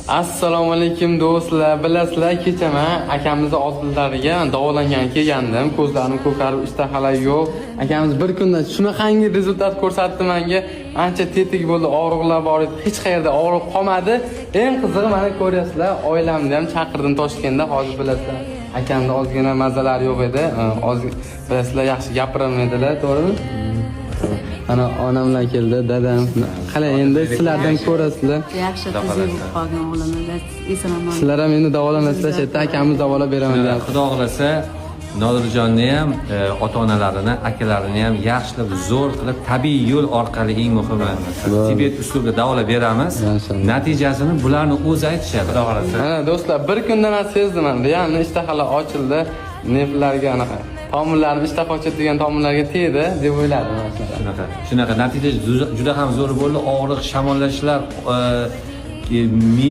Assalomu alaykum do'stlar. Bilasizlar, kecha men akamizning oldilariga davolangan kelgandim. Ko'zlarim ko'karib, ishtahalar yo'q. Akamiz bir kunda shunaqangi rezultat ko'rsatdi menga. Ancha tetik bo'ldi, og'riqlar bor edi. Hech qayerda og'riq qolmadi. Eng qizig'i mana ko'ryapsizlar, oilamni ham chaqirdim Toshkentda. Hozir bilasizlar, akamda ozgina mazalari yo'q edi. Bilasizlar, yaxshi gapirolmaydilar, to'g'rimi? Ana onam bilan keldi, dadam. Qalay endi sizlardan ko'rasizlar. Yaxshi tuzilib qolgan o'g'limni eson-omon. Sizlar ham endi davolanasizlar, shetda akamiz davolab beraman deyapti. Xudo xolasa Nodirjonni ham, ota-onalarini, akalarini ham yaxshilab zo'r qilib tabiiy yo'l orqali eng muhimi Tibet uslubida davolab beramiz. Natijasini bularni o'zi aytishadi. Xudo xolasa. Mana do'stlar, bir kundan sezdim men. Ya'ni ishtahalar ochildi, nervlarga anaqa tomirlarim ishtaha ochadigan tomirlarga tegdi deb o'yladim aslida. Shunaqa natija juda ham zo'r bo'ldi. Og'riq, shamollashlar